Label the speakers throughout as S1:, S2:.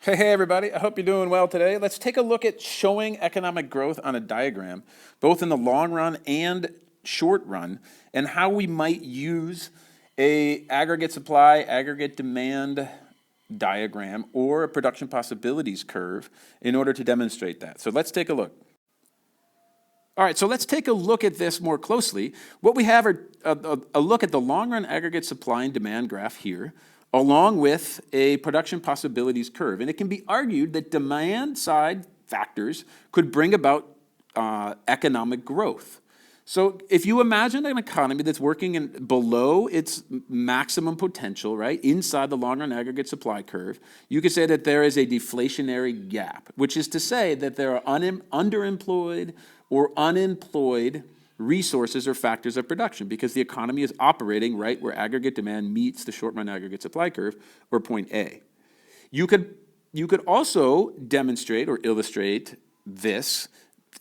S1: Hey everybody, I hope you're doing well today. Let's take a look at showing economic growth on a diagram, both in the long run and short run, and how we might use a aggregate supply, aggregate demand diagram, or a production possibilities curve in order to demonstrate that. So let's take a look. All right, so let's take a look at this more closely. What we have are a look at the long-run aggregate supply and demand graph here, along with a production possibilities curve. And it can be argued that demand-side factors could bring about economic growth. So if you imagine an economy that's working below its maximum potential, right, inside the long-run aggregate supply curve, you could say that there is a deflationary gap, which is to say that there are underemployed or unemployed resources or factors of production because the economy is operating right where aggregate demand meets the short-run aggregate supply curve, or point A. You could also demonstrate or illustrate this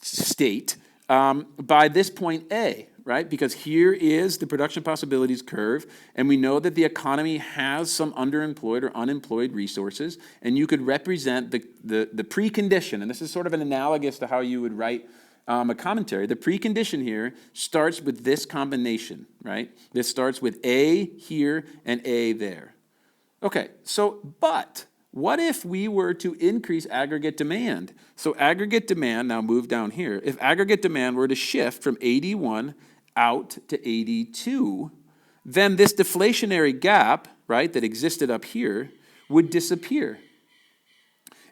S1: state by this point A, right? Because here is the production possibilities curve, and we know that the economy has some underemployed or unemployed resources, and you could represent the precondition, and this is sort of an analogous to how you would write a commentary. The precondition here starts with this combination, right? This starts with A here and A there. Okay, but what if we were to increase aggregate demand? So aggregate demand, now move down here, if aggregate demand were to shift from 81 out to 82, then this deflationary gap, right, that existed up here would disappear.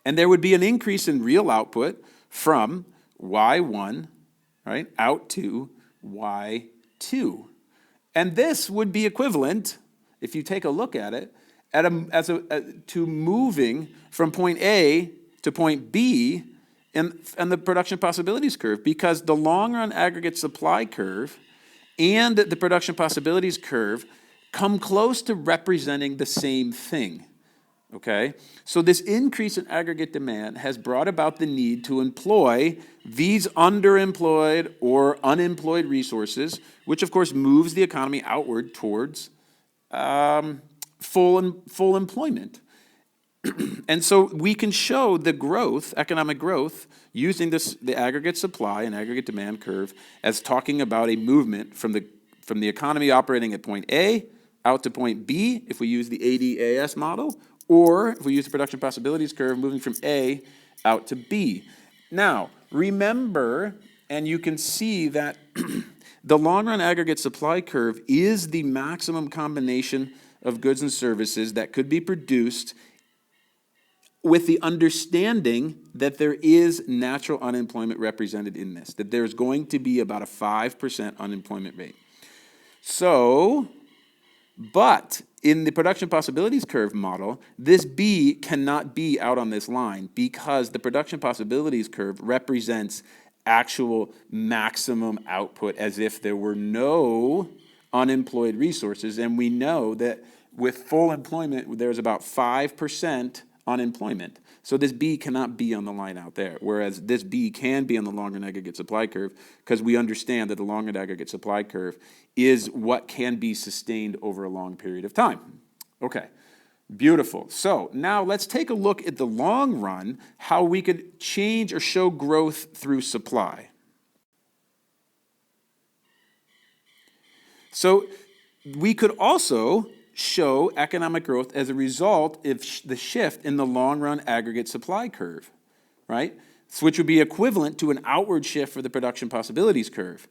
S1: And there would be an increase in real output from Y1, right, out to Y2. And this would be equivalent, if you take a look at it, to moving from point A to point B in the production possibilities curve, because the long-run aggregate supply curve and the production possibilities curve come close to representing the same thing. Okay, so this increase in aggregate demand has brought about the need to employ these underemployed or unemployed resources, which of course moves the economy outward towards full employment. And so we can show the growth, economic growth, using the aggregate supply and aggregate demand curve as talking about a movement from the economy operating at point A out to point B, if we use the ADAS model, or if we use the production possibilities curve, moving from A out to B. Now, remember, and you can see that the long-run aggregate supply curve is the maximum combination of goods and services that could be produced with the understanding that there is natural unemployment represented in this, that there's going to be about a 5% unemployment rate. But in the production possibilities curve model, this B cannot be out on this line because the production possibilities curve represents actual maximum output as if there were no unemployed resources. And we know that with full employment, there's about 5% unemployment. So this B cannot be on the line out there, whereas this B can be on the long-run aggregate supply curve because we understand that the long-run aggregate supply curve is what can be sustained over a long period of time. Okay, beautiful. So now let's take a look at the long run, how we could change or show growth through supply. So we could also show economic growth as a result of the shift in the long-run aggregate supply curve, right? Which would be equivalent to an outward shift for the production possibilities curve.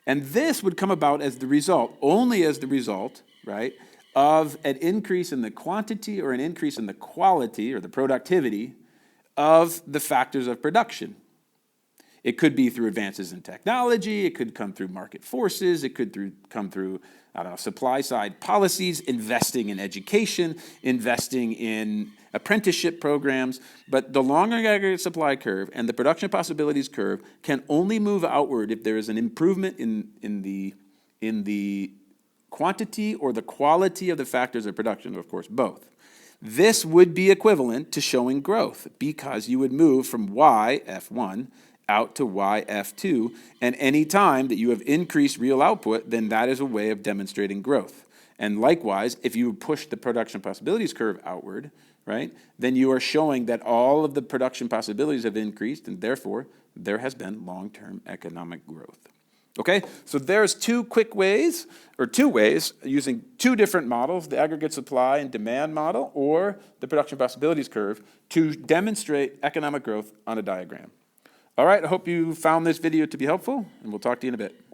S1: And this would come about as the result, only as the result, right, of an increase in the quantity or an increase in the quality or the productivity of the factors of production. It could be through advances in technology, it could come through market forces, it could come through supply-side policies, investing in education, investing in apprenticeship programs. But the long-run aggregate supply curve and the production possibilities curve can only move outward if there is an improvement in the quantity or the quality of the factors of production, or of course both. This would be equivalent to showing growth because you would move from Y, F1, out to YF2, and any time that you have increased real output, then that is a way of demonstrating growth. And likewise, if you push the production possibilities curve outward, right, then you are showing that all of the production possibilities have increased, and therefore there has been long-term economic growth. Okay, so there's two ways using two different models, the aggregate supply and demand model or the production possibilities curve, to demonstrate economic growth on a diagram. All right, I hope you found this video to be helpful, and we'll talk to you in a bit.